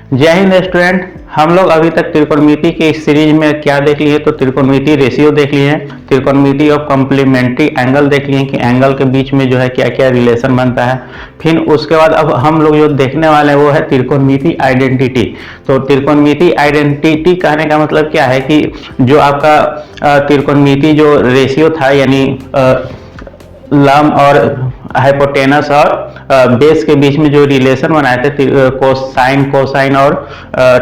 जय हिंद स्टूडेंट। हम लोग अभी तक त्रिकोणमिति के इस सीरीज में क्या देख लिए, तो त्रिकोणमिति रेशियो देख लिए हैं, त्रिकोणमिति ऑफ कॉम्प्लीमेंट्री एंगल देख लिए कि एंगल के बीच में जो है क्या क्या रिलेशन बनता है। फिर उसके बाद अब हम लोग जो देखने वाले हैं वो है त्रिकोणमिति आइडेंटिटी। तो त्रिकोणमिति आइडेंटिटी कहने का मतलब क्या है कि जो आपका त्रिकोणमिति जो रेशियो था, यानी लंब और हाइपोटेनस और बेस के बीच में जो रिलेशन बनाए थे, साइन कोसाइन और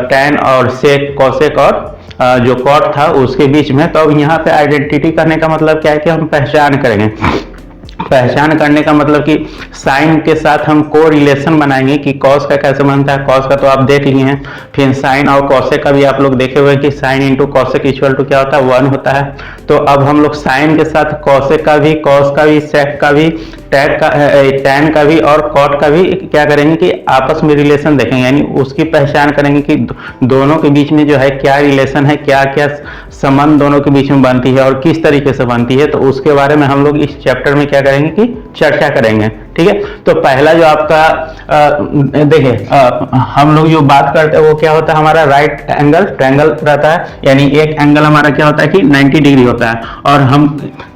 टैन और सेक कोसेक और जो कॉट था उसके बीच में। तो अब यहाँ पे आइडेंटिटी करने का मतलब क्या है कि हम पहचान करेंगे। पहचान करने का मतलब कि साइन के साथ हम को रिलेशन बनाएंगे कि कॉस का कैसे बनता है। कॉस का तो आप देख लिए हैं, फिर साइन और कॉसेक का भी आप लोग देखे हुए हैं कि sine into cosec equal to क्या होता है, 1 होता है। तो अब हम लोग साइन के साथ कॉसेक का भी, कॉस का भी, सेक का भी, टैन का भी और कॉट का भी क्या करेंगे कि आपस में रिलेशन देखेंगे, यानी उसकी पहचान करेंगे कि दोनों के बीच में जो है क्या रिलेशन है, क्या क्या संबंध दोनों के बीच में बनती है और किस तरीके से बनती है। तो उसके बारे में हम लोग इस चैप्टर में क्या करेंगे कि चर्चा करेंगे। ठीक है, तो पहला जो आपका देखिए हम लोग जो बात करते हैं वो क्या होता है, हमारा राइट एंगल ट्रायंगल रहता है, यानी एक एंगल हमारा क्या होता है कि 90 डिग्री होता है। और हम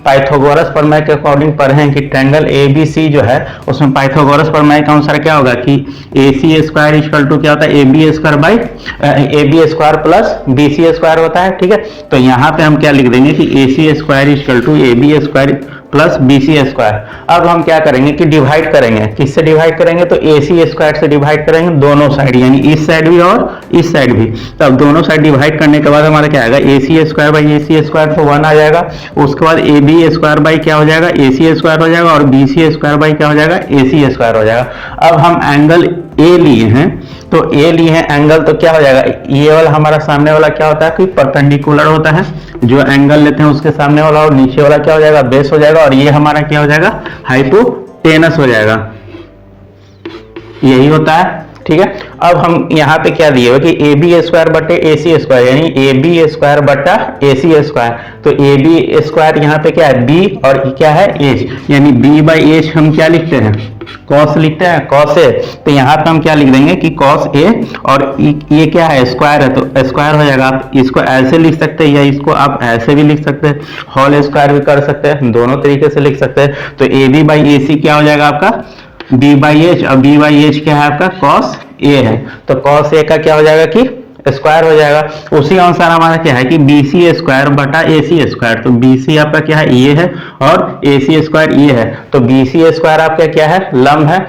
पाइथागोरस प्रमेय के अकॉर्डिंग पढ़े हैं कि ट्रायंगल ABC जो है उसमें पाइथागोरस प्रमेय के अनुसार क्या होगा कि AC स्क्वायर इक्वल टू क्या होता है, AB square by AB square plus BC square होता है। ठीक है, तो यहाँ पे हम क्या लिख देंगे कि AC square equal to AB square plus BC square. अब हम क्या करेंगे कि डिवाइड करेंगे, किससे डिवाइड करेंगे, तो AC स्क्वायर से डिवाइड करेंगे दोनों साइड, यानी इस साइड भी और इस साइड भी। तो अब दोनों साइड डिवाइड करने के बाद हमारा क्या आएगा, AC square by AC square तो 1 आ जाएगा। उसके बाद AB स्क्वायर बाई क्या हो जाएगा, AC स्क्वायर हो जाएगा, और BC स्क्वायर बाई क्या हो जाएगा, AC स्क्वायर हो जाएगा। अब हम एंगल A लिए हैं, तो A लिए हैं एंगल, तो क्या हो जाएगा, ये वाला हमारा सामने वाला क्या होता है कि परपेंडिकुलर होता है, जो एंगल लेते हैं उसके सामने वाला, और नीचे वाला क्या हो जाएगा, बेस हो जाएगा, और ये हमारा क्या हो जाएगा, हाइपोटेनस हो जाएगा। यही होता है। ठीक है, अब हम यहाँ पे क्या दिए हुए कि AB स्क्वायर बटे AC स्क्वायर, यानी AB स्क्वायर बटा AC स्क्वायर। तो AB स्क्वायर यहाँ पे क्या है, B, और क्या है H, यानी B बाई H हम क्या लिखते हैं, कॉस लिखते हैं, कॉस A। तो यहाँ पे हम क्या लिख देंगे कि कॉस A, और ये क्या है, स्क्वायर है, तो स्क्वायर हो जाएगा। आप इसको ऐसे लिख सकते हैं या इसको आप ऐसे भी लिख सकते हैं, होल स्क्वायर भी कर सकते हैं, दोनों तरीके से लिख सकते हैं। तो AB बाई AC क्या हो जाएगा आपका, B बाई H, और B बाई H क्या है आपका, कॉस A है। तो कॉस A का क्या हो जाएगा कि स्क्वायर हो जाएगा। उसी अनुसार हमारा क्या है कि BC स्क्वायर बटा AC स्क्वायर। तो BC आपका क्या है, ये है, और AC स्क्वायर ये है। तो BC स्क्वायर आपका क्या है, लंब है,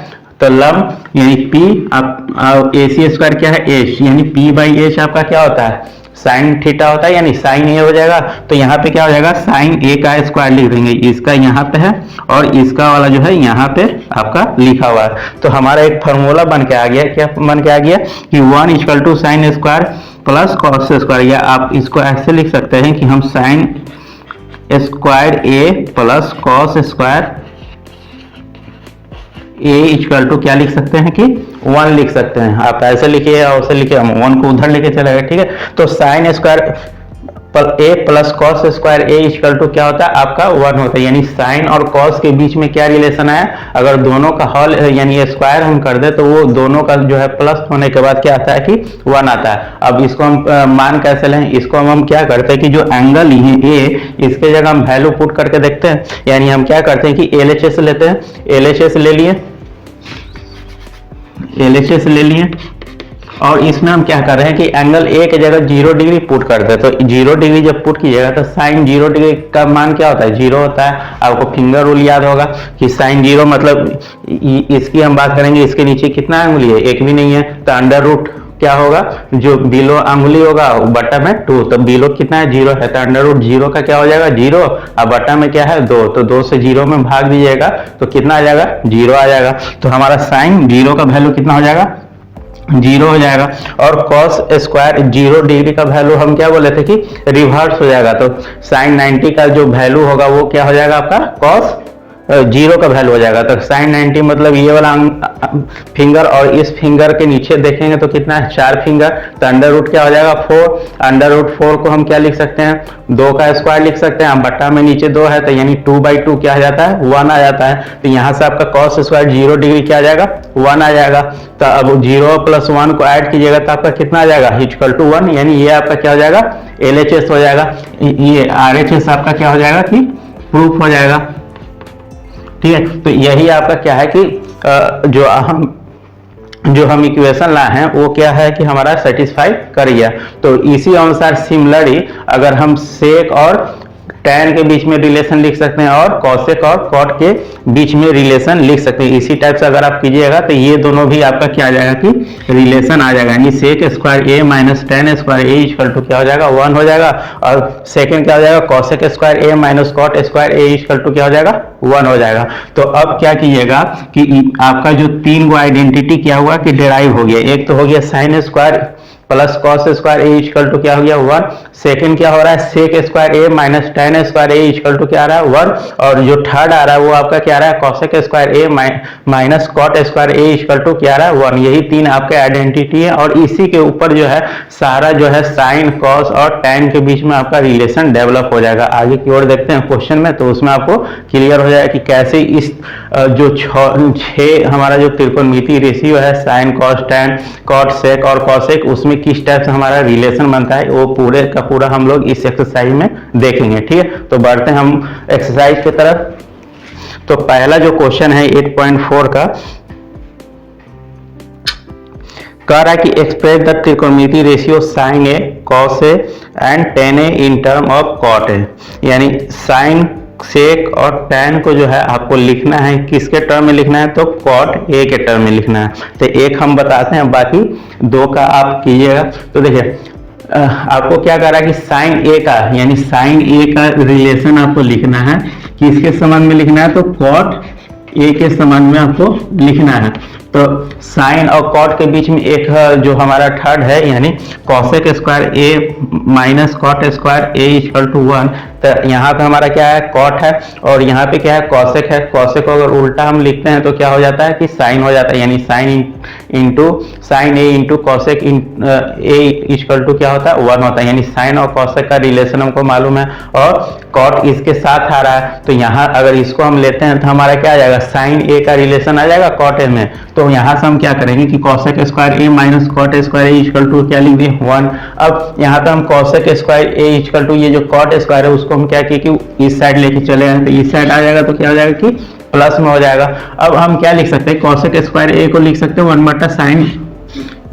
तो लंब यानी P, आप AC स्क्वायर क्या है, H, यानी P बाई H आपका क्या होता है, साइन थीटा होता है, यानी साइन A हो जाएगा। तो यहाँ पे क्या हो जाएगा, साइन A का स्क्वायर लिख देंगे, इसका यहाँ पे है और इसका वाला जो है यहाँ पे आपका लिखा हुआ है। तो हमारा एक फार्मूला बन के आ गया, क्या बन के आ गया कि 1 equal to sine square plus cos square, या आप इसको ऐसे लिख सकते हैं कि हम sine square A plus cos square A equal to क्या लिख सकते हैं कि 1 लिख सकते हैं। आप ऐसे लिखिए या वैसे लिखिए, हम 1 को उधर लेके चलेगा। ठीक है, तो sine square A plus cos square A equal to क्या होता है आपका 1 होता है, यानी साइन और कॉस के बीच में क्या रिलेशन है, अगर दोनों का हॉल यानी स्क्वायर हम कर दे तो वो दोनों का जो है प्लस होने के बाद क्या आता है कि 1 आता है। अब इसको हम मान कैसे लें, इसको हम क्या करते हैं कि जो एंगल लिए A, इसके जगह हम वैल्यू पुट करके देखते हैं, यानी हम क्या करते हैं कि LHS लेते हैं, LHS ले लिए, LHS ले लिए, और इसमें हम क्या कर रहे हैं कि एंगल A की जगह 0 डिग्री पुट करते हैं। तो 0 डिग्री जब पुट कीजिएगा तो साइन 0 डिग्री का मान क्या होता है, 0 होता है। आपको फिंगर रूल याद होगा कि साइन 0 मतलब इसकी हम बात करेंगे, इसके नीचे कितना अंगुली है, एक भी नहीं है, तो अंडर रूट क्या होगा, जो बिलो अंगुली होगा बटा में 2, तो बिलो कितना है, 0 है, तो अंडर रूट 0 का क्या हो जाएगा, 0, और बटा में क्या है 2, तो 2 से 0 में भाग दीजिएगा तो कितना आ जाएगा, 0 आ जाएगा। तो हमारा साइन 0 का वैल्यू कितना हो जाएगा, 0 हो जाएगा। और कॉस स्क्वायर 0 डिग्री का वैल्यू हम क्या बोले थे कि रिवर्स हो जाएगा, तो साइन 90 का जो वैल्यू होगा वो क्या हो जाएगा आपका कॉस जीरो का वैल्यू हो जाएगा। तो साइन 90 मतलब ये वाला फिंगर और इस फिंगर के नीचे देखेंगे तो कितना है 4 फिंगर, तो अंडर रूट क्या हो जाएगा 4। अंडर रूट 4 को हम क्या लिख सकते हैं 2 का स्क्वायर लिख सकते हैं, बट्टा में नीचे 2 है तो यानी 2/2 क्या आ जाता है 1 आ जाता है। तो यहाँ से आपका कॉस स्क्वायर 0 डिग्री क्या आ जाएगा 1 आ जाएगा। तो अब 0 + 1 को ऐड कीजिएगा तो आपका कितना आ जाएगा = 1, यानी ये आपका क्या हो जाएगा LHS हो जाएगा। ये RHS आपका क्या हो जाएगा कि प्रूफ हो जाएगा। ठीक है, तो यही आपका क्या है कि जो हम इक्वेशन लाए हैं वो क्या है कि हमारा सेटिस्फाई कर गया। तो इसी अनुसार सिमिलरली अगर हम सेक और टैन के बीच में रिलेशन लिख सकते हैं और कॉसेक और कॉट के बीच में रिलेशन लिख सकते हैं। इसी टाइप से अगर आप कीजिएगा तो ये दोनों भी आपका क्या आ जाएगा कि रिलेशन आ जाएगा, यानी sec square A minus tan square A equal to क्या हो जाएगा 1 हो जाएगा, और सेकंड क्या हो जाएगा cosec square A minus cot square A equal to क्या हो जाएगा 1 हो जाएगा। तो अब क्या कीजिएगा कि आपका जो 3 गो आइडेंटिटी क्या हुआ कि डिराइव हो गया। एक तो हो गया sine square plus cos square A equal to क्या हो गया 1। सेकंड क्या हो रहा है sec square A minus tan square A equal to क्या आ रहा है 1। और जो थर्ड आ रहा है वो आपका क्या आ रहा है cosec square A minus cot square A equal to क्या आ रहा है 1। यही 3 आपके आइडेंटिटी है और इसी के ऊपर जो है सारा जो है साइन कॉस और टैन के बीच में आपका रिलेशन डेवलप हो जाएगा। आगे की ओर देखते हैं क्वेश्चन में, तो उसमें आपको क्लियर हो जाएगा कि कैसे इस जो 6 हमारा जो त्रिकोणमितीय रेशियो है sine cos tan cot sec और कॉसेक उसमें किस टाइप से हमारा रिलेशन बनता है वो पूरे का पूरा हम लोग इस एक्सरसाइज में देखेंगे। ठीक है, तो बढ़ते हैं हम एक्सरसाइज की तरफ। तो पहला जो क्वेश्चन है 8.4 का कह रहा है कि एक्सप्रेस द त्रिकोणमितीय ratio sine A cos A and tan A in term of cot A, यानी साइन सेक और टैन को जो है आपको लिखना है किसके टर्म में लिखना है तो कॉट ए के टर्म में लिखना है। तो एक हम बताते हैं बाकी 2 का आप कीजिएगा। तो देखिए आपको क्या कह रहा है कि साइन ए का यानी साइन ए का रिलेशन आपको लिखना है, किसके संबंध में लिखना है तो कॉट ए के संबंध में आपको लिखना है। तो साइन और कॉट के बीच में एक जो हमारा थर्ड है यानी cosec square A minus cot square A equal to 1। तो यहाँ पे हमारा क्या है कॉट है और यहाँ पे क्या है कॉसेक है। कॉसेक को अगर उल्टा हम लिखते हैं तो क्या हो जाता है कि साइन हो जाता है, यानी sine A into cosec A equal to क्या होता है 1 होता है, यानी साइन और कॉसेक का रिलेशन हमको मालूम है और कॉट इसके साथ आ रहा है। तो यहाँ अगर इसको हम लेते हैं तो हमारा क्या आ जाएगा साइन ए का रिलेशन आ जाएगा कॉट ए में। तो यहाँ से हम क्या करेंगे कि cosec square A minus cot square A equal to क्या लिख दिए 1। अब यहाँ पे हम cosec square A equal to ये जो कॉट स्क्वायर है उसको हम क्या किए कि इस साइड लेके चले गए, तो इस साइड आ जाएगा तो क्या हो जाएगा कि प्लस में हो जाएगा। अब हम क्या लिख सकते हैं कॉसेक स्क्वायर ए को लिख सकते हैं 1 साइन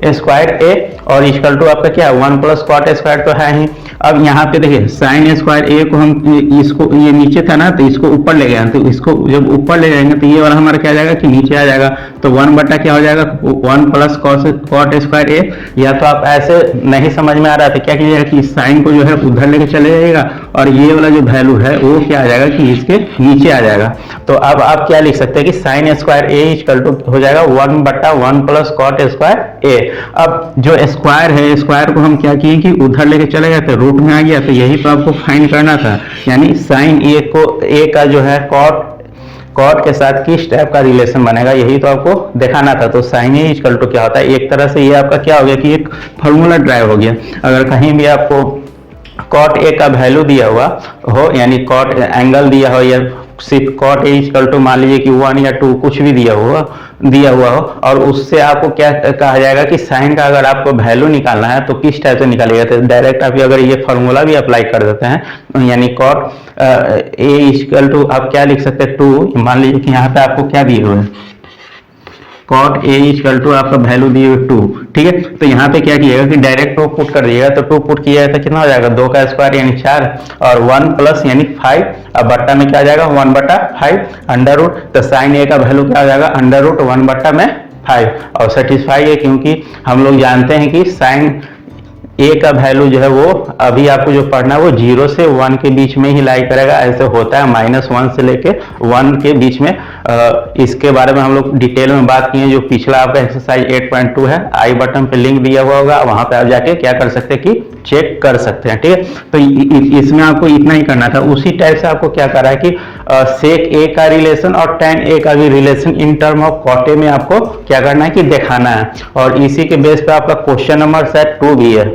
स्क्वायर ए और इक्वल टू आपका क्या 1 प्लस कॉट स्क्वायर तो है ही। अब यहाँ पे देखिए साइन स्क्वायर ए को हम इसको ये नीचे था ना तो इसको ऊपर ले गए, तो इसको जब ऊपर ले जाएंगे तो ये वाला हमारा क्या आ जाएगा कि नीचे आ जाएगा। तो 1 बटा क्या हो जाएगा 1 प्लस कॉट स्क्वायर ए। या तो आप ऐसे नहीं समझ में आ रहा तो क्या कीजिएगा कि साइन को जो है उधर लेके चले जाइएगा और ये वाला जो वैल्यू है वो क्या आ जाएगा कि इसके नीचे आ जाएगा। तो अब आप क्या लिख सकते हैं कि sine square A equal to हो जाएगा 1 बटा 1 प्लस कॉट स्क्वायर ए। अब जो स्क्वायर है स्क्वायर को हम क्या किए कि उधर लेके चले गए थे रूट में आ गया, तो यही तो आपको फाइंड करना था, यानी साइन ए का जो है कॉट के साथ किस टाइप का रिलेशन बनेगा यही तो आपको दिखाना था। तो साइन ए इक्वल टू क्या होता है एक तरह से ये आपका क्या हो गया कि एक फॉर्मूला ड्राइव हो गया। अगर कहीं भी आपको कॉट ए का वैल्यू दिया हुआ हो यानी कॉट एंगल दिया हो या सिर्फ कॉट ए इक्वल टू मान लीजिए कि 1 या 2 कुछ भी दिया हुआ हो और उससे आपको क्या कहा जाएगा कि साइन का अगर आपको वैल्यू निकालना है तो किस टाइप से निकालिएगा। तो डायरेक्ट आप अगर ये फॉर्मूला भी अप्लाई कर देते हैं यानी कॉट ए इक्वल टू आप क्या लिख सकते हैं 2, मान लीजिए कि यहाँ पे आपको क्या दिए हुए हैं कॉट ए इक्वल टू आपका वैल्यू दिए हुए 2, ठीक है। तो यहाँ पे क्या किएगा कि डायरेक्ट 2 पुट कर दिएगा, तो 2 पुट किया तो कितना हो जाएगा 2 का स्क्वायर यानी 4 और 1 प्लस यानी 5। अब बट्टा में क्या आ जाएगा 1 बटा 5 अंडर रूट। तो साइन ए का वैल्यू क्या आ जाएगा अंडर रूट 1 बट्टा में 5 और सेटिस्फाई है क्योंकि हम लोग जानते हैं कि साइन ए का वैल्यू जो है वो अभी आपको जो पढ़ना है वो 0 से 1 के बीच में ही लाई करेगा। ऐसे होता है -1 से लेके 1 के बीच में। इसके बारे में हम लोग डिटेल में बात किए, जो पिछला आपका एक्सरसाइज 8.2 है, आई बटन पे लिंक दिया हुआ होगा, वहां पे आप जाके क्या कर सकते हैं कि चेक कर सकते हैं, ठीक है। तो इसमें आपको इतना ही करना था। उसी टाइप से आपको क्या करा है कि सेक ए का रिलेशन और tan ए का भी relation in term of cot A में आपको क्या करना है कि दिखाना है, और इसी के बेस पे आपका क्वेश्चन नंबर शायद 2 भी है।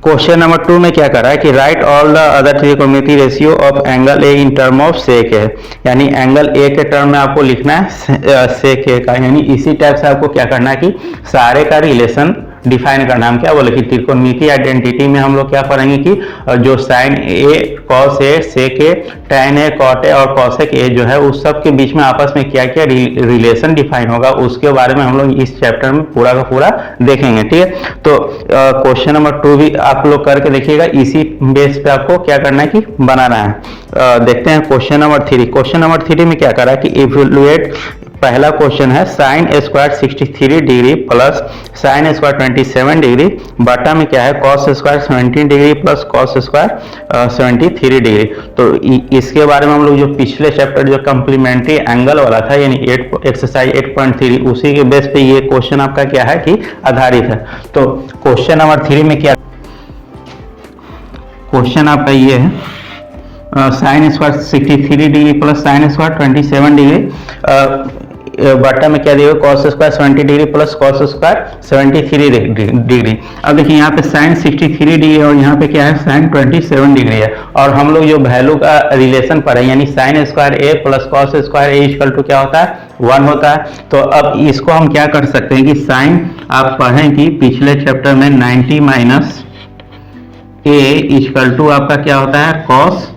क्वेश्चन नंबर 2 में क्या करा है कि राइट ऑल द अदर त्रिकोणमितीय ratio of angle A in term of sec A, यानी एंगल ए के टर्म में आपको लिखना है सेक ए का, यानी इसी टाइप से आपको क्या करना है कि सारे का रिलेशन डिफाइन करना। हम क्या बोले कि त्रिकोणमितीय आइडेंटिटी में हम लोग क्या पढ़ेंगे कि जो sine A cos A sec A tan A cot A और कॉसेक ए जो है उस सब के बीच में आपस में क्या क्या रिलेशन डिफाइन होगा, उसके बारे में हम लोग इस चैप्टर में पूरा का पूरा देखेंगे, ठीक है। तो क्वेश्चन नंबर 2 भी आप लोग करके देखिएगा, इसी बेस पे आपको क्या करना है कि बनाना है। देखते हैं क्वेश्चन नंबर 3। क्वेश्चन नंबर 3 में क्या करा है कि इवैल्यूएट, पहला क्वेश्चन है sine square 63 degree plus sine square 27 degree बटा में क्या है cos square 17 degree plus cos square 73 degree. तो इसके बारे में हम लोग जो पिछले चैप्टर जो कम्प्लीमेंट्री एंगल वाला था यानी एक्सरसाइज 8.3 उसी के बेस पे ये क्वेश्चन आपका क्या है कि आधारित है। तो क्वेश्चन नंबर 3 में क्या क्वेश्चन आपका ये है sine square 63 degree plus sine square 27 degree बटा में क्या दिया cos square 70 degree plus cos square 73 degree. अब देखिए यहाँ पे साइन 63 डिग्री और यहाँ पे क्या है साइन 27 डिग्री है, और हम लोग जो वैल्यू का रिलेशन पढ़े यानी sine square A plus cos square A equal to क्या होता है 1 होता है। तो अब इसको हम क्या कर सकते हैं कि साइन आप पढ़ें कि पिछले चैप्टर में 90 माइनस ए इक्वल टू आपका क्या होता है कॉस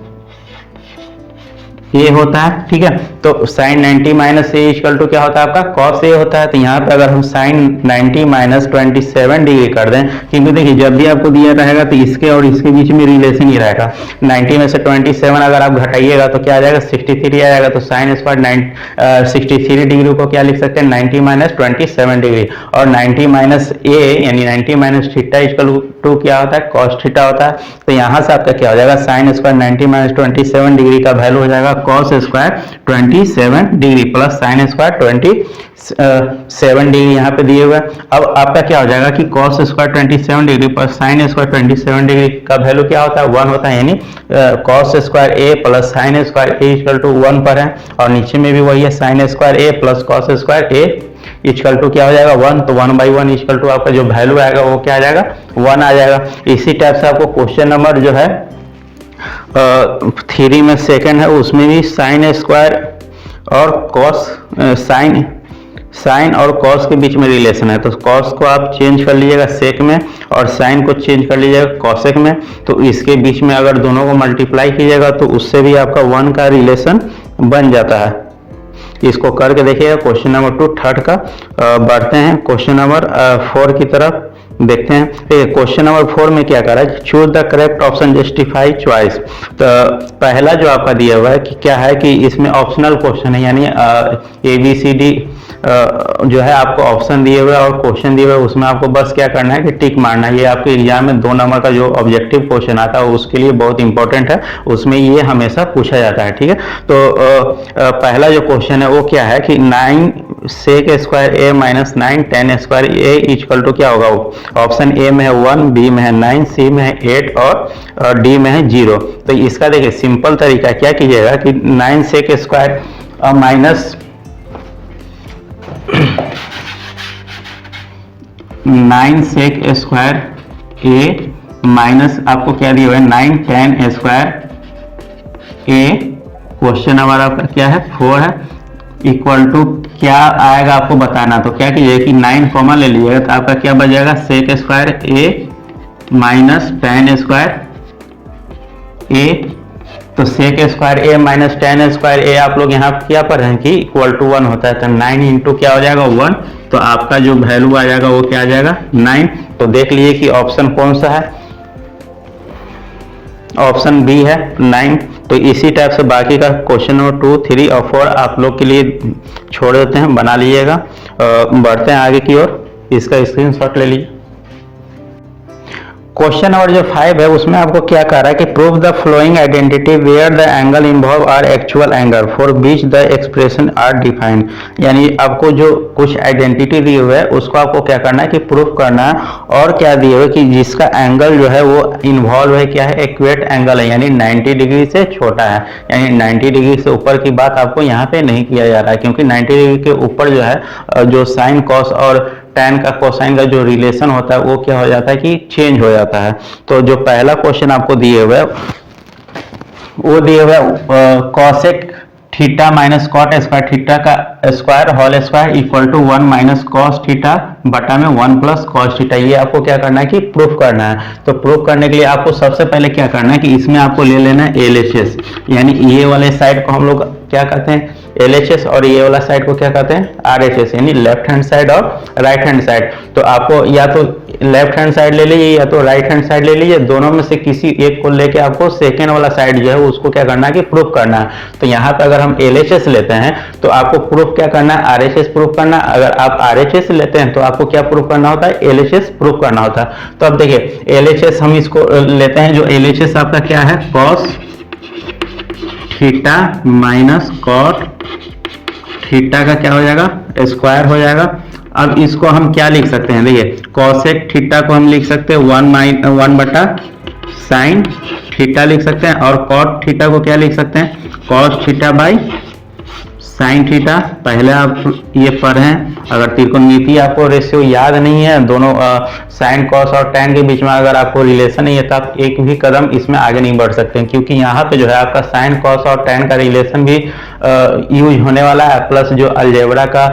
ए होता है, ठीक है। तो sine 90 minus A equal to क्या होता है आपका कॉस ए होता है। तो यहाँ पे अगर हम साइन 90 माइनस 27 डिग्री कर दें, क्योंकि देखिए जब भी आपको दिया रहेगा तो इसके और इसके बीच में रिलेशन ही रहेगा। 90 में से 27 अगर आप घटाइएगा तो क्या आ जाएगा 63 आ जाएगा। तो साइन स्क्वायर 63 डिग्री को क्या लिख सकते हैं 90 माइनस 27 डिग्री, और 90 माइनस ए यानी 90 माइनस थीटा इक्वल टू क्या होता है कॉस थीटा होता है। तो यहाँ से आपका क्या हो जाएगा साइन स्क्वायर 90 माइनस 27 डिग्री का वैल्यू हो जाएगा cos square 27 degree plus sine square 27 degree यहाँ पे दिए हुए। अब आपका क्या हो जाएगा कि cos square 27 degree plus sine square 27 degree का वैल्यू क्या होता है 1 होता है, यानी cos square A plus sine square A equal to 1 पर है, और नीचे में भी वही है sine square A plus cos square A equal to क्या हो जाएगा 1। तो 1/1 इक्वल टू आपका जो वैल्यू आएगा वो क्या आ जाएगा 1 आ जाएगा। इसी टाइप से आपको क्वेश्चन नंबर जो है 3 में सेकंड है उसमें भी साइन स्क्वायर और कॉस साइन और कॉस के बीच में रिलेशन है। तो कॉस को आप चेंज कर लीजिएगा सेक में और साइन को चेंज कर लीजिएगा कॉसेक में। तो इसके बीच में अगर दोनों को मल्टीप्लाई कीजिएगा तो उससे भी आपका 1 का रिलेशन बन जाता है। इसको करके देखिएगा। क्वेश्चन नंबर 2 थर्ड का बढ़ते हैं क्वेश्चन नंबर 4 की तरफ देखते हैं। क्वेश्चन नंबर 4 में क्या करा है choose the correct option justify choice. तो पहला जो आपका दिया हुआ है कि क्या है कि इसमें ऑप्शनल क्वेश्चन है, यानी ABCD जो है आपको ऑप्शन दिए हुए और क्वेश्चन दिए हुए, उसमें आपको बस क्या करना है कि टिक मारना है। ये आपके एग्जाम में 2 नंबर का जो ऑब्जेक्टिव क्वेश्चन आता है उसके लिए बहुत इंपॉर्टेंट है, उसमें ये हमेशा पूछा जाता है, ठीक है। तो पहला जो क्वेश्चन है वो क्या है कि 9 sec square A minus 9 tan square A equal to क्या होगा। ऑप्शन ए में है 1, बी में है 9, सी में है 8 और डी में है 0। तो इसका देखिए सिंपल तरीका क्या कीजिएगा कि 9 sec square minus 9 sec square A minus आपको क्या दिया हुआ है 9 tan स्क्वायर ए, क्वेश्चन हमारा आपका क्या है 4 है, इक्वल टू क्या आएगा आपको बताना। तो क्या कीजिए कि 9 कॉमन ले लीजिएगा तो आपका क्या बच जाएगा सेक square A minus tan square ए। तो सेक square A minus tan square ए आप लोग यहाँ क्या पर हैं कि इक्वल टू 1 होता है। तो 9 इंटू क्या हो जाएगा 1, तो आपका जो वैल्यू आ जाएगा वो क्या आ जाएगा 9। तो देख लीजिए कि ऑप्शन कौन सा है, ऑप्शन बी है 9। तो इसी टाइप से बाकी का क्वेश्चन नंबर 2, 3 और 4 आप लोग के लिए छोड़ देते हैं, बना लीजिएगा। बढ़ते हैं आगे की ओर, इसका स्क्रीनशॉट ले लीजिए। क्वेश्चन नंबर जो 5 है उसमें आपको क्या कह रहा है कि prove the following identity where the angle involved are actual angle for which the expression are defined. यानी आपको जो कुछ आइडेंटिटी दी हुई है उसको आपको क्या करना है कि प्रूफ करना है, और क्या दिए हुए कि जिसका एंगल जो है वो इन्वॉल्व है क्या है, एक्यूरेट एंगल है, यानी 90 डिग्री से छोटा है। यानी 90 डिग्री से ऊपर की बात आपको यहाँ पे नहीं किया जा रहा है, क्योंकि 90 डिग्री के ऊपर जो है जो साइन कॉस और tan का कोसाइन का जो रिलेशन होता है वो क्या हो जाता है कि चेंज हो जाता है। तो जो पहला क्वेश्चन आपको दिए हुए वो दिए हुए cosec theta minus cot square theta का square whole square equal to 1 minus cos theta बटा में 1 प्लस कॉस थीटा। ये आपको क्या करना है कि प्रूफ करना है। तो प्रूफ करने के लिए आपको सबसे पहले क्या करना है कि इसमें आपको ले लेना है LHS, यानी ये वाले साइड को हम लोग क्या कहते हैं LHS, और ये वाला साइड को क्या कहते हैं RHS, यानी लेफ्ट हैंड साइड और राइट हैंड साइड। तो आपको या तो लेफ्ट हैंड साइड ले लीजिए या तो राइट हैंड साइड ले लीजिए, दोनों में से किसी एक को लेके आपको सेकेंड वाला साइड जो है उसको क्या करना है कि प्रूफ करना है। तो यहाँ पे अगर हम LHS लेते हैं तो आपको प्रूफ क्या करना है, RHS प्रूफ करना है। अगर आप RHS लेते हैं तो आपको क्या प्रूफ करना होता है, LHS प्रूफ करना होता है। तो अब देखिए LHS हम इसको लेते हैं, जो LHS आपका क्या है cos theta minus cot theta का क्या हो जाएगा स्क्वायर हो जाएगा। अब इसको हम क्या लिख सकते हैं, देखिए कॉसेक थीटा को हम लिख सकते हैं 1 बटा साइन थीटा लिख सकते हैं, और कॉट थीटा को क्या लिख सकते हैं cos theta by sine theta. पहले आप ये पढ़ें, अगर त्रिकोणमिति आपको रेशियो याद नहीं है, दोनों साइन कॉस और टैन के बीच में अगर आपको रिलेशन नहीं है तो आप एक भी कदम इसमें आगे नहीं बढ़ सकते हैं, क्योंकि यहाँ पे जो है आपका साइन कॉस और टैन का रिलेशन भी यूज होने वाला है, प्लस जो अलजेब्रा का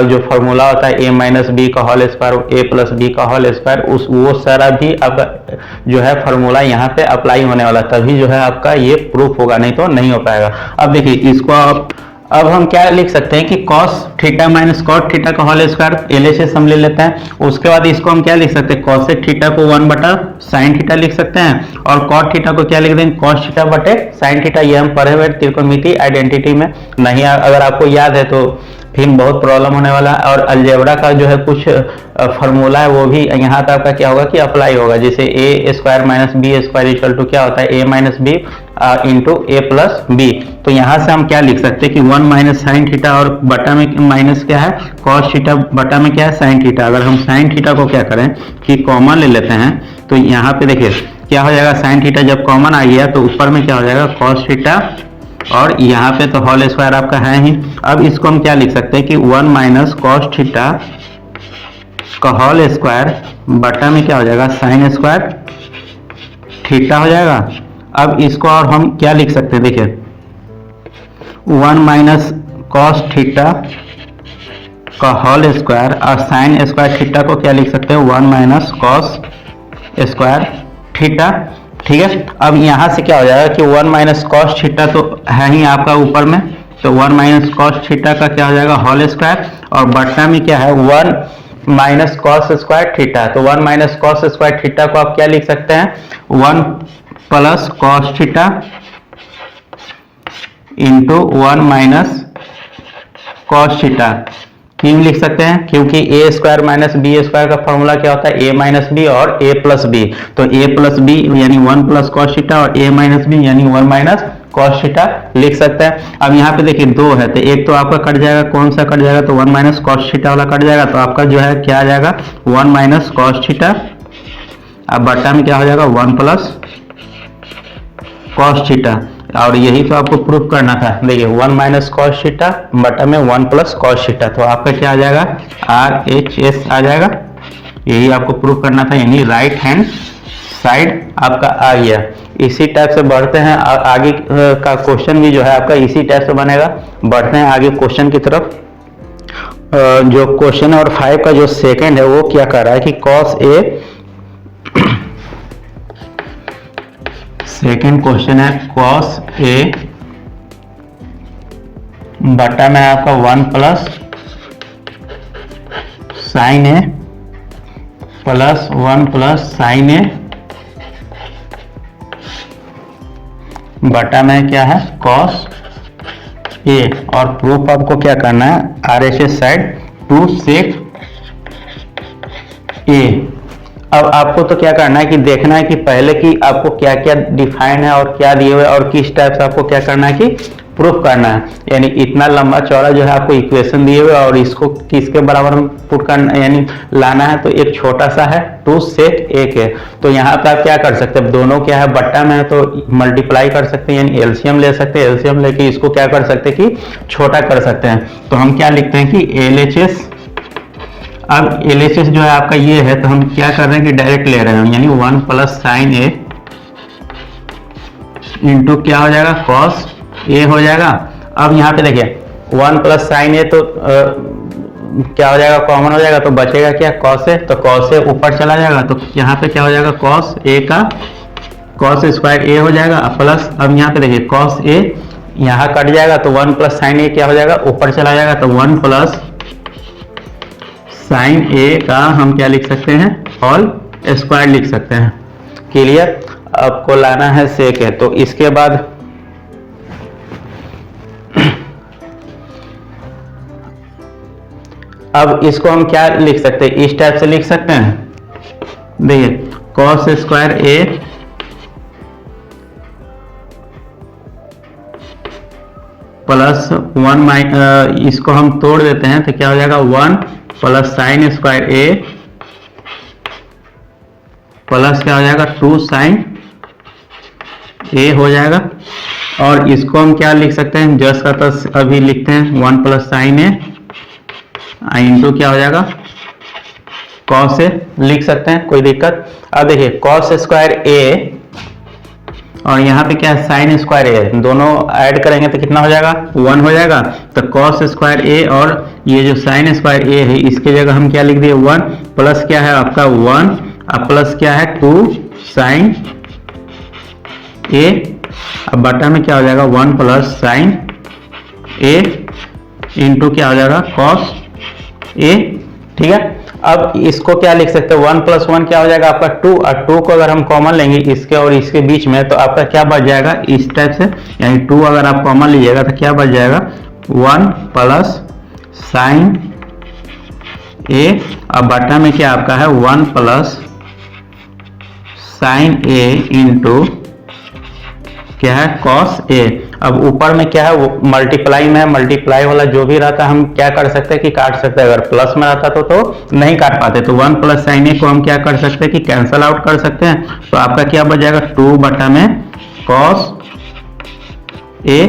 जो फॉर्मूला होता है a माइनस बी का whole square a plus b का होल स्क्वायर, उस वो सारा भी आपका जो है फॉर्मूला यहाँ पे अप्लाई होने वाला, तभी जो है आपका ये प्रूफ होगा, नहीं तो नहीं हो पाएगा। अब देखिए इसको आप अब हम क्या लिख सकते हैं कि cos theta minus cot theta का होल स्क्वायर LHS हम ले लेते हैं। उसके बाद इसको हम क्या लिख सकते हैं कॉसेक थीटा को 1 बटा साइन थीटा लिख सकते हैं, और कॉट थीटा को क्या लिख देंगे कॉस थीटा बटे साइन थीटा। ये हम पढ़े हुए त्रिकोणमिति आइडेंटिटी में, नहीं अगर आपको याद है तो फिर बहुत प्रॉब्लम होने वाला है। और अलजेब्रा का जो है कुछ फॉर्मूला है वो भी यहाँ पे आपका क्या होगा कि अप्लाई होगा, जैसे A square minus B square equal to क्या होता है A minus B into A plus B. तो यहाँ से हम क्या लिख सकते हैं कि 1 माइनस साइन थीटा और बटा में माइनस क्या है कॉस थीटा बटा में क्या है साइन थीटा। अगर हम साइन थीटा को क्या करें कि कॉमन ले लेते हैं तो यहाँ पे देखिए क्या हो जाएगा, साइन थीटा जब कॉमन आ गया तो ऊपर में क्या हो जाएगा कॉस थीटा, और यहाँ पे तो होल स्क्वायर आपका है ही। अब इसको हम क्या लिख सकते हैं कि 1 माइनस कॉस थीटा का होल स्क्वायर बटा में क्या हो जाएगा साइन स्क्वायर थीटा हो जाएगा। अब इसको और हम क्या लिख सकते हैं, देखिए 1 माइनस कॉस थीटा का होल स्क्वायर और साइन स्क्वायर थीटा को क्या लिख सकते हैं 1 माइनस कॉस स्क्वायर थीटा। ठीक है, अब यहाँ से क्या हो जाएगा कि 1 माइनस कॉस थीटा तो है ही आपका ऊपर में, तो 1 माइनस कॉस थीटा का क्या हो जाएगा होल स्क्वायर, और बटा में क्या है 1 माइनस कॉस स्क्वायर थीटा। तो 1 माइनस कॉस स्क्वायर थीटा को आप क्या लिख सकते हैं 1 plus cos theta into 1 minus cos theta. क्यों लिख सकते हैं, क्योंकि ए स्क्वायर माइनस बी स्क्वायर का फॉर्मूला क्या होता है ए माइनस बी और ए प्लस बी। तो ए प्लस बी यानी 1 प्लस कॉस थीटा और ए माइनस बी यानी 1 माइनस कॉस थीटा लिख सकते हैं। अब यहाँ पे देखिए दो है तो एक तो आपका कट जाएगा, कौन सा कट जाएगा तो 1 माइनस कॉस थीटा वाला कट जाएगा, तो आपका जो है क्या आ जाएगा 1 माइनस कॉस थीटा। अब बटा में क्या हो जाएगा 1 प्लस कॉस थीटा, और यही तो आपको प्रूफ करना था। देखिए 1 माइनस कॉस थीटा बटा में 1 प्लस कॉस थीटा, तो आपका क्या आ जाएगा RHS आ जाएगा। यही आपको प्रूफ करना था, यानी राइट हैंड साइड आपका आ गया। इसी टाइप से बढ़ते हैं आगे का क्वेश्चन भी जो है आपका इसी टाइप से बनेगा। बढ़ते हैं आगे क्वेश्चन की तरफ। जो क्वेश्चन और 5 का जो सेकंड है वो क्या कर रहा है कि कॉस ए, सेकेंड क्वेश्चन है कॉस ए बटा में आपका 1 प्लस साइन ए प्लस 1 प्लस साइन ए बटा में क्या है कॉस ए। और प्रूफ आपको क्या करना है RHS साइड टू सेक ए। अब आपको तो क्या करना है कि देखना है कि पहले की आपको क्या क्या डिफाइन है और क्या दिए हुए और किस टाइप से आपको क्या करना है कि प्रूफ करना है। यानी इतना लंबा चौड़ा जो है आपको इक्वेशन दिए हुए और इसको किसके बराबर में पुट करना यानी लाना है, तो एक छोटा सा है 2 sec a है। तो यहाँ पे आप क्या कर सकते हैं, दोनों क्या है बट्टा में है तो मल्टीप्लाई कर सकते हैं, यानी एलसीएम ले सकते हैं। एलसीएम लेके इसको क्या कर सकते हैं कि छोटा कर सकते हैं। तो हम क्या लिखते हैं कि LHS। अब LHS जो है आपका ये है, तो हम क्या कर रहे हैं कि डायरेक्ट ले रहे हैं, यानी 1 प्लस साइन ए इंटू क्या हो जाएगा कॉस ए हो जाएगा। अब यहाँ पे देखिए 1 प्लस साइन ए तो क्या हो जाएगा, कॉमन हो जाएगा, तो बचेगा क्या कॉस ए। तो कॉस ए ऊपर चला जाएगा तो यहाँ पे क्या हो जाएगा कॉस ए का कॉस स्क्वायर ए हो जाएगा प्लस। अब यहाँ पे देखिए कॉस ए यहाँ कट जाएगा तो 1 प्लस साइन ए क्या हो जाएगा ऊपर चला जाएगा, तो 1 प्लस साइन ए का हम क्या लिख सकते हैं होल स्क्वायर लिख सकते हैं। क्लियर। आपको लाना है सेक है, तो इसके बाद अब इसको हम क्या लिख सकते हैं, इस टाइप से लिख सकते हैं। देखिए कॉस स्क्वायर ए प्लस 1 इसको हम तोड़ देते हैं तो क्या हो जाएगा 1 plus sine square A plus क्या हो जाएगा 2 साइन ए हो जाएगा। और इसको हम क्या लिख सकते हैं, जस्ट का तस अभी लिखते हैं 1 प्लस साइन ए इंटू क्या हो जाएगा कॉस ए लिख सकते हैं, कोई दिक्कत। अब देखिए कॉस स्क्वायर ए और यहाँ पे क्या है साइन स्क्वायर ए, दोनों ऐड करेंगे तो कितना हो जाएगा 1 हो जाएगा। तो कॉस स्क्वायर ए और ये जो साइन स्क्वायर ए है इसकी जगह हम क्या लिख दिए 1 प्लस क्या है आपका 1 अब प्लस क्या है 2 साइन ए। अब बटा में क्या हो जाएगा 1 प्लस साइन ए इंटू क्या हो जाएगा कॉस ए। ठीक है। अब इसको क्या लिख सकते हैं 1 प्लस 1 क्या हो जाएगा आपका 2 और 2 को अगर हम कॉमन लेंगे इसके और इसके बीच में तो आपका क्या बच जाएगा इस टाइप से, यानी 2 अगर आप कॉमन लीजिएगा तो क्या बच जाएगा 1 प्लस साइन ए। अब बटा में क्या आपका है 1 प्लस साइन ए इंटू क्या है कॉस ए। अब ऊपर में क्या है वो मल्टीप्लाई में है, मल्टीप्लाई वाला जो भी रहता है हम क्या कर सकते हैं कि काट सकते हैं। अगर प्लस में रहता तो नहीं काट पाते, तो 1 प्लस साइन ए को हम क्या कर सकते हैं कि कैंसल आउट कर सकते हैं। तो आपका क्या बच जाएगा 2 बटा में कॉस ए।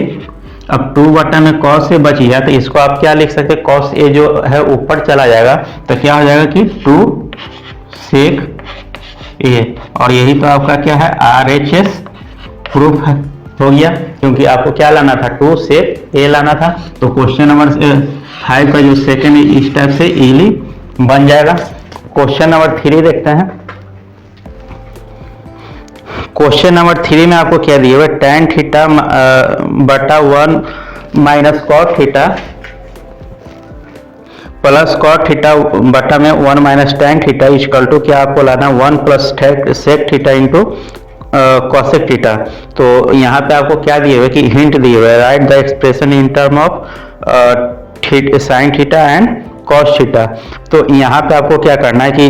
अब 2 बटा में कॉस ए बच गया तो इसको आप क्या लिख सकते हैं कॉस ए जो है ऊपर चला जाएगा तो क्या हो जाएगा कि 2 सेक ए। और यही तो आपका क्या है RHS प्रूफ है, हो गया, क्योंकि आपको क्या लाना था 2 सेक ए लाना था। तो क्वेश्चन नंबर 5 का जो सेकंड इस टाइप से इजीली बन जाएगा। क्वेश्चन नंबर 3 देखते हैं। क्वेश्चन नंबर 3 में आपको क्या दिया हुआ है tan थीटा बटा 1 minus cot theta plus cot theta बटा में 1 minus tan theta equal to क्या आपको लाना 1 plus sec theta into cosec theta. तो यहाँ पे आपको क्या दिए हुए कि हिंट दिए हुए right the expression in term of sine theta and cos theta. तो यहाँ पे आपको क्या करना है कि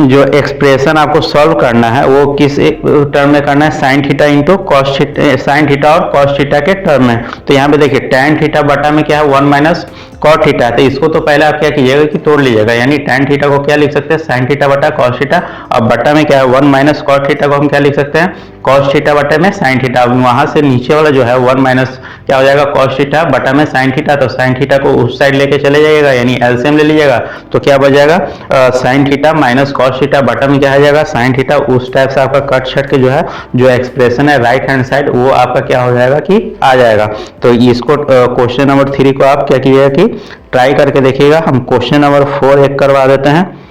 जो एक्सप्रेशन आपको सॉल्व करना है वो किस टर्म में करना है sine theta into cos theta, sine theta और कॉस थीटा के टर्म में। तो यहाँ पे देखिए tan थीटा बटा में क्या है 1 माइनस कॉट थीटा, तो इसको तो पहले आप क्या कीजिएगा कि तोड़ लीजिएगा, यानी tan थीटा को क्या लिख सकते हैं साइन थीटा बटा कॉस थीटा। अब बटा में क्या है 1 माइनस कॉट थीटा को हम क्या लिख सकते हैं कॉस थीटा बटा में साइन थीटा। अब वहां से नीचे वाला जो है 1 माइनस क्या हो जाएगा कॉस थीटा बटा में साइन थीटा, तो साइन थीटा को उस साइड लेके चले जाइएगा यानी एलसीएम ले लीजिएगा। तो क्या बच जाएगा sine theta minus cos theta बटा में क्या आ जाएगा साइन थीटा। उस टाइप से आपका कट छट के जो है जो एक्सप्रेशन है राइट हैंड साइड वो आपका क्या हो जाएगा कि आ जाएगा। तो इसको क्वेश्चन नंबर 3 को आप क्या कीजिएगा कि ट्राई करके देखिएगा। हम क्वेश्चन नंबर 4 एक करवा देते हैं।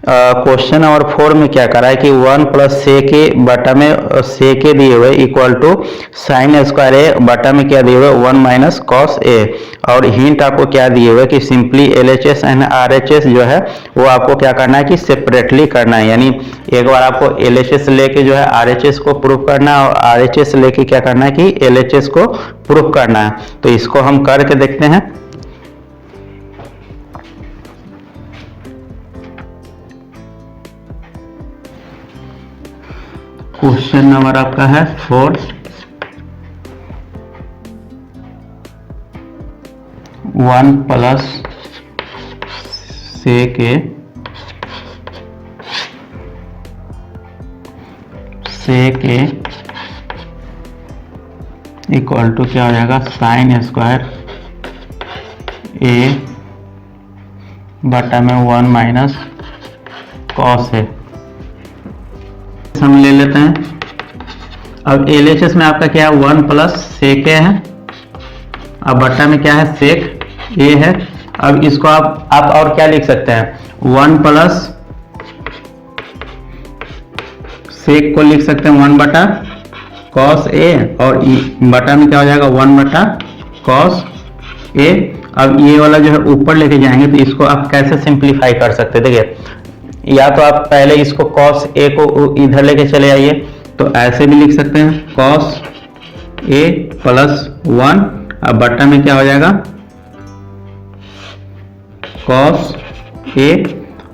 क्वेश्चन नंबर 4 में क्या करा है कि 1 प्लस सेक ए बटा में सेक ए दिए हुए इक्वल टू साइन स्क्वायर ए बटा में क्या दिए हुए 1 माइनस कॉस ए। और हिंट आपको क्या दिए हुए कि सिंपली LHS एंड RHS जो है वो आपको क्या करना है कि सेपरेटली करना है, यानी एक बार आपको LHS लेके जो है RHS को प्रूफ करना है और RHS लेके क्या करना है कि LHS को प्रूफ करना है। तो इसको हम करके देखते हैं। क्वेश्चन नंबर आपका है 4, 1 plus sec A equal to क्या हो जाएगा, साइन स्क्वायर ए बटा में 1 माइनस कॉस ए। हम ले लेते हैं। अब LHS में आपका क्या है, 1 प्लस सेक ए है, अब बटा में क्या है, सेक ए है। अब इसको आप और क्या लिख सकते हैं, 1 प्लस सेक को लिख सकते हैं 1 बटा कॉस ए, और बटा में क्या हो जाएगा, 1 बटा कॉस ए। अब ये वाला जो है ऊपर लेके जाएंगे तो इसको आप कैसे सिंप्लीफाई कर सकते हैं, देखिए या तो आप पहले इसको कॉस ए को इधर लेके चले आइए, तो ऐसे भी लिख सकते हैं कॉस ए प्लस 1, अब बटा में क्या हो जाएगा, कॉस ए,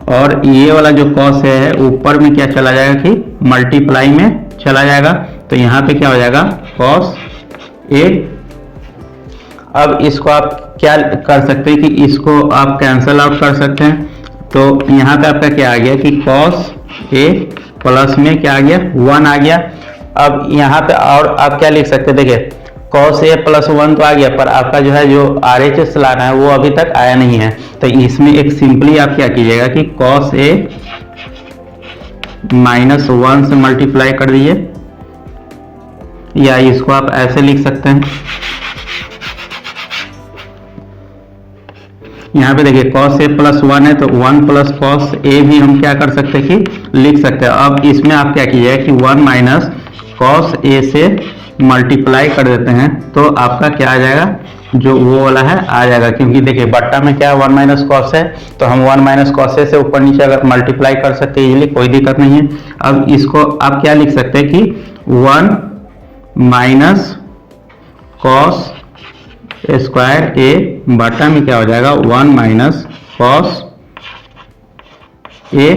और ये वाला जो कॉस है ऊपर में क्या चला जाएगा कि मल्टीप्लाई में चला जाएगा, तो यहाँ पे क्या हो जाएगा, कॉस ए। अब इसको आप क्या कर सकते हैं कि इसको आप कैंसल आउट कर सकते हैं, तो यहाँ पे आपका क्या आ गया कि कॉस ए प्लस में क्या आ गया, 1 आ गया। अब यहाँ पे और आप क्या लिख सकते हैं, देखिए कॉस ए प्लस 1 तो आ गया, पर आपका जो है जो RHS लाना है वो अभी तक आया नहीं है, तो इसमें एक सिंपली आप क्या कीजिएगा कि कॉस ए माइनस 1 से मल्टीप्लाई कर दीजिए, या इसको आप ऐसे लिख सकते हैं। यहाँ पे देखिए cos a प्लस 1 है, तो 1 प्लस cos a भी हम क्या कर सकते हैं कि लिख सकते हैं। अब इसमें आप क्या कीजिएगा कि 1 माइनस cos a से मल्टीप्लाई कर देते हैं, तो आपका क्या आ जाएगा, जो वो वाला है आ जाएगा, क्योंकि देखिए बट्टा में क्या है 1 माइनस कॉस है, तो हम 1 माइनस कॉस से ऊपर नीचे अगर मल्टीप्लाई कर सकते हैं इजीली, कोई दिक्कत नहीं है। अब इसको आप क्या लिख सकते हैं कि 1 माइनस कॉस स्क्वायर ए बटा में क्या हो जाएगा, 1 माइनस कॉस ए।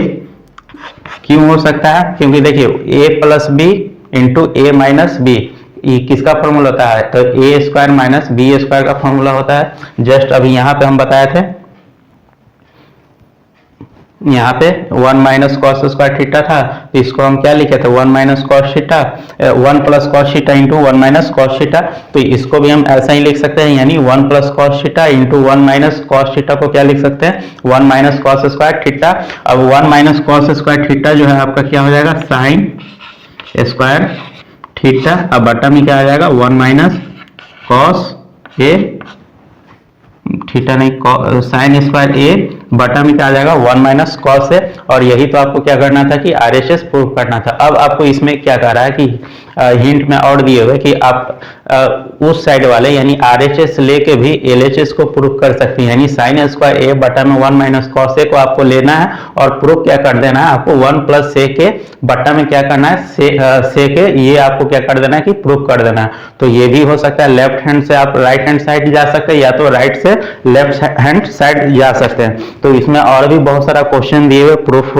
क्यों हो सकता है, क्योंकि देखिए a plus b into a minus b, ये किसका फॉर्मूला होता है, तो a square minus B square का फॉर्मूला होता है। जस्ट अभी यहाँ पे हम बताए थे, यहाँ पे 1 माइनस कॉस स्क्वायर थीटा था, तो इसको हम क्या लिखे थे, 1 minus cos theta, 1 plus cos theta into 1 minus cos theta, तो इसको भी हम ऐसा ही लिख सकते हैं, यानी 1 plus cos theta into 1 minus cos theta को क्या लिख सकते हैं, 1 माइनस कॉस स्क्वायर थीटा। अब 1 माइनस कॉस स्क्वायर थीटा जो है आपका क्या हो जाएगा, साइन स्क्वायर थीटा, अब बटा में क्या आ जाएगा, 1 माइनस कॉस ए थीटा नहीं, साइन स्क्वायर ए बटा में क्या आ जाएगा, 1 माइनस कॉस ए। और यही तो आपको क्या करना था कि RHS प्रूव करना था। अब आपको इसमें क्या कह रहा है कि हिंट में और दिए हुए कि आप उस साइड वाले यानी RHS लेके भी LHS को प्रूव कर सकती हैं, यानी साइन स्क्वायर ए बटा में 1 माइनस कॉस ए को आपको लेना है और प्रूव क्या कर देना है, आपको 1 प्लस सेक ए बटा में क्या करना है, सेक ए, ये आपको क्या कर देना है कि प्रूव कर देना है। तो ये भी हो सकता है लेफ्ट हैंड से आप राइट हैंड साइड जा सकते हैं, या तो राइट से लेफ्ट हैंड साइड जा सकते हैं। तो इसमें और भी बहुत सारा क्वेश्चन दिए हुए प्रूफ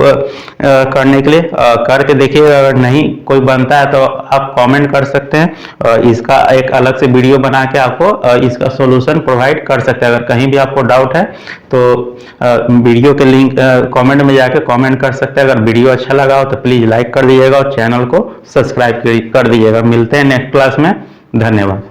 करने के लिए, करके देखिए, अगर नहीं कोई बनता है तो आप कमेंट कर सकते हैं, इसका एक अलग से वीडियो बना के आपको इसका सॉल्यूशन प्रोवाइड कर सकते हैं। अगर कहीं भी आपको डाउट है तो वीडियो के लिंक कमेंट में जाके कमेंट कर सकते हैं। अगर वीडियो अच्छा लगा हो तो प्लीज लाइक कर दीजिएगा और चैनल को सब्सक्राइब कर दीजिएगा। मिलते हैं नेक्स्ट क्लास में, धन्यवाद।